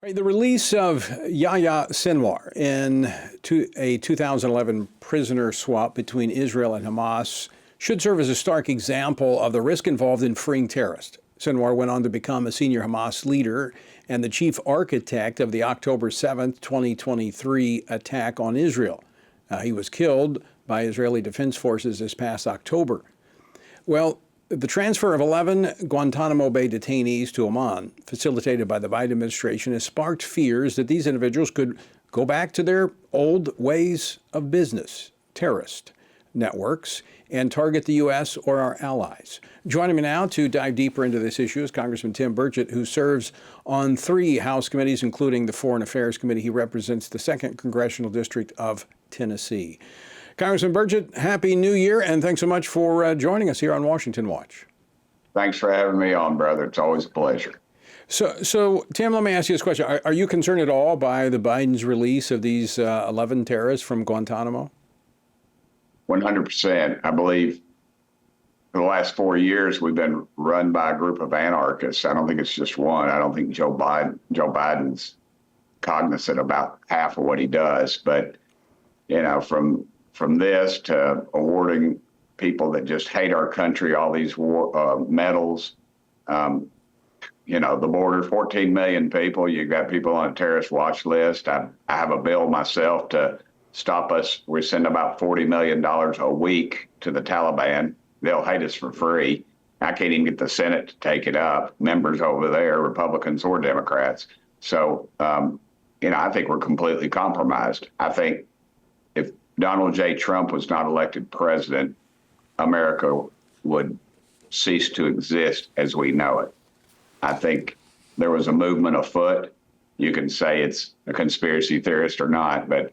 Right, the release of Yahya Sinwar in a 2011 prisoner swap between Israel and Hamas should serve as a stark example of the risk involved in freeing terrorists. Sinwar went on to become a senior Hamas leader and the chief architect of the October 7th, 2023 attack on Israel. He was killed by Israeli Defense Forces this past October. Well, the transfer of 11 Guantanamo Bay detainees to Oman, facilitated by the Biden administration, has sparked fears that these individuals could go back to their old ways of business, terrorist networks, and target the U.S. or our allies. Joining me now to dive deeper into this issue is Congressman Tim Burchett, who serves on 3 House committees, including the Foreign Affairs Committee. He represents the 2nd Congressional District of Tennessee. Congressman Burchett, Happy New Year, and thanks so much for joining us here on Washington Watch. Thanks for having me on, brother. It's always a pleasure. So Tim, let me ask you this question. Are you concerned at all by the Biden's release of these 11 terrorists from Guantanamo? 100%. I believe for the last 4 years, we've been run by a group of anarchists. I don't think it's just one. I don't think Joe Biden's cognizant about half of what he does. But, you know, from this to awarding people that just hate our country all these war medals, you know, the border, 14 million people, you've got people on a terrorist watch list. I have a bill myself to stop us. We send about $40 million a week to the Taliban. They'll hate us for free. I can't even get the Senate to take it up, members over there, Republicans or Democrats. So, you know, I think we're completely compromised. I think if Donald J. Trump was not elected president, America would cease to exist as we know it. I think there was a movement afoot. You can say it's a conspiracy theorist or not, but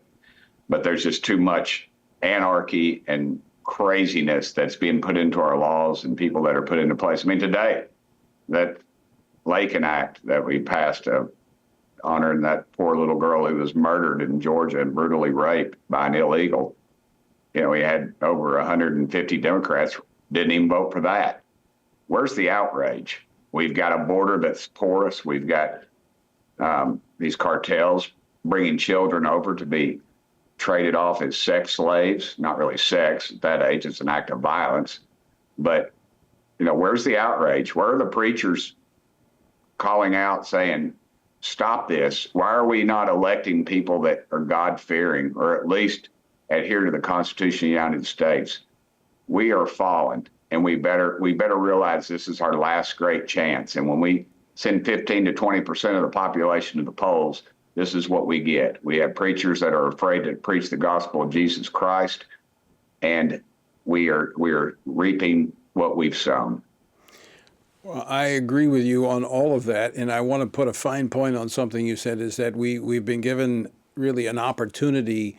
there's just too much anarchy and craziness that's being put into our laws and people that are put into place. I mean, today, that Lakin Act that we passed honoring that poor little girl who was murdered in Georgia and brutally raped by an illegal. You know, we had over 150 Democrats didn't even vote for that. Where's the outrage? We've got a border that's porous. We've got these cartels bringing children over to be traded off as sex slaves. Not really sex at that age. It's an act of violence. But, you know, where's the outrage? Where are the preachers calling out saying, stop this? Why are we not electing people that are God-fearing or at least adhere to the Constitution of the United States? We are fallen, and we better realize this is our last great chance. And when we send 15 to 20% of the population to the polls, this is what we get. We have preachers that are afraid to preach the gospel of Jesus Christ, and we are reaping what we've sown. Well, I agree with you on all of that, and I want to put a fine point on something you said, is that we've been given really an opportunity.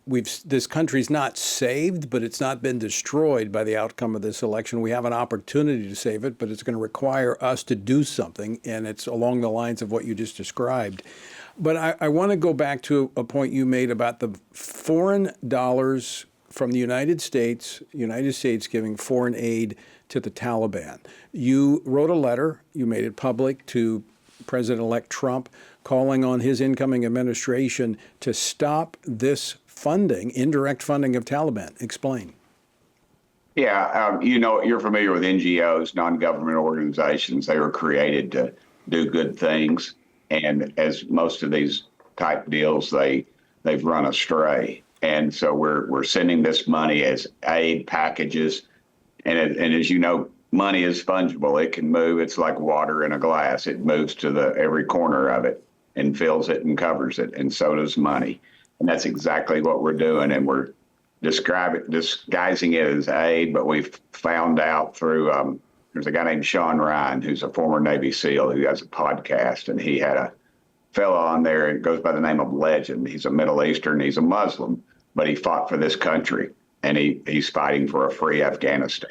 This country's not saved, but it's not been destroyed by the outcome of this election. We have an opportunity to save it, but it's going to require us to do something, and it's along the lines of what you just described. But I want to go back to a point you made about the foreign dollars from the United States giving foreign aid to the Taliban. You wrote a letter, you made it public, to President-elect Trump, calling on his incoming administration to stop this funding, indirect funding of Taliban. Explain. Yeah, you know, you're familiar with NGOs, non-government organizations. They were created to do good things. And as most of these type deals, they've run astray. And so we're sending this money as aid packages. And as you know, money is fungible. It can move. It's like water in a glass. It moves to every corner of it and fills it and covers it. And so does money. And that's exactly what we're doing. And we're disguising it as aid. But we've found out through there's a guy named Sean Ryan, who's a former Navy SEAL, who has a podcast. And he had a fellow on there. It goes by the name of Legend. He's a Middle Eastern. He's a Muslim, but he fought for this country. And he's fighting for a free Afghanistan.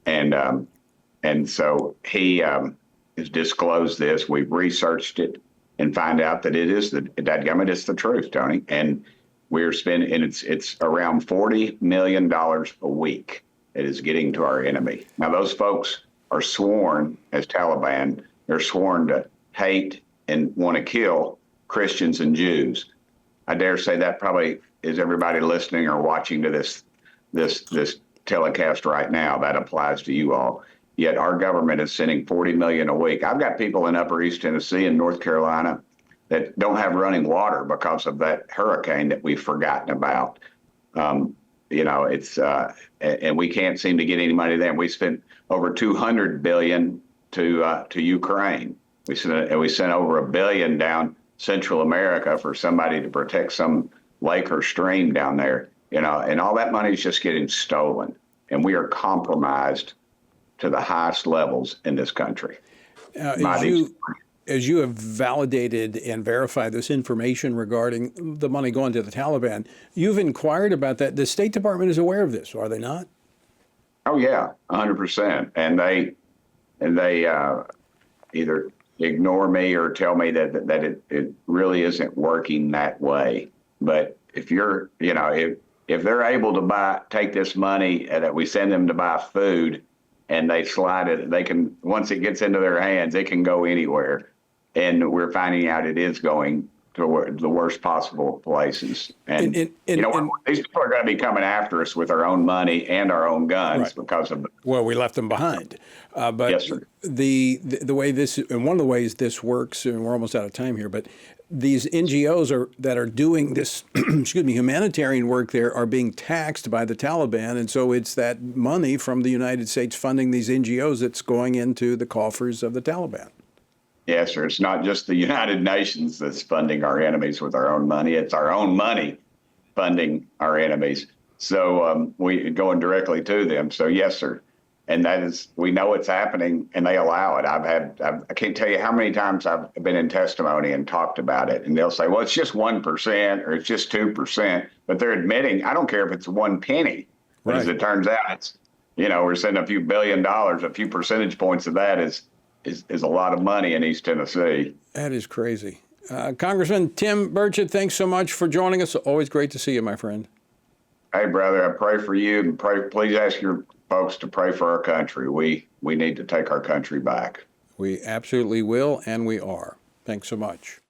And so he has disclosed this. We've researched it and find out that it's the truth, Tony. And we're spending, and it's around $40 million a week it is getting to our enemy. Now, those folks are sworn as Taliban. They're sworn to hate and want to kill Christians and Jews. I dare say that probably is everybody listening or watching to this telecast right now. That applies to you all. Yet our government is sending $40 million a week. I've got people in Upper East Tennessee and North Carolina that don't have running water because of that hurricane that we've forgotten about. It's and we can't seem to get any money there. We spent over $200 billion to Ukraine. We sent over $1 billion down Central America for somebody to protect some lake or stream down there. And all that money is just getting stolen, and we are compromised to the highest levels in this country. As you have validated and verified this information regarding the money going to the Taliban, you've inquired about that. The State Department is aware of this, are they not? Oh yeah, 100%. And they either ignore me or tell me that it really isn't working that way. But if they're able to take this money that we send them to buy food, and they slide it, they can, once it gets into their hands, it can go anywhere. And we're finding out it is going to the worst possible places. And these people are going to be coming after us with our own money and our own guns, right, because of. Well, we left them behind. But yes, sir. The way this, and one of the ways this works, and we're almost out of time here, but these NGOs that are doing this, humanitarian work there are being taxed by the Taliban. And so it's that money from the United States funding these NGOs that's going into the coffers of the Taliban. Yes, sir. It's not just the United Nations that's funding our enemies with our own money. It's our own money funding our enemies. So we going directly to them. So yes, sir. And that is, we know it's happening, and they allow it. I can't tell you how many times I've been in testimony and talked about it, and they'll say, well, it's just 1% or it's just 2%, but they're admitting, I don't care if it's 1 penny. But as it turns out, it's, we're sending a few $1 billion, a few percentage points of that is a lot of money in East Tennessee. That is crazy. Congressman Tim Burchett, thanks so much for joining us. Always great to see you, my friend. Hey, brother, I pray for you, and please ask your folks to pray for our country. We need to take our country back. We absolutely will, and we are. Thanks so much.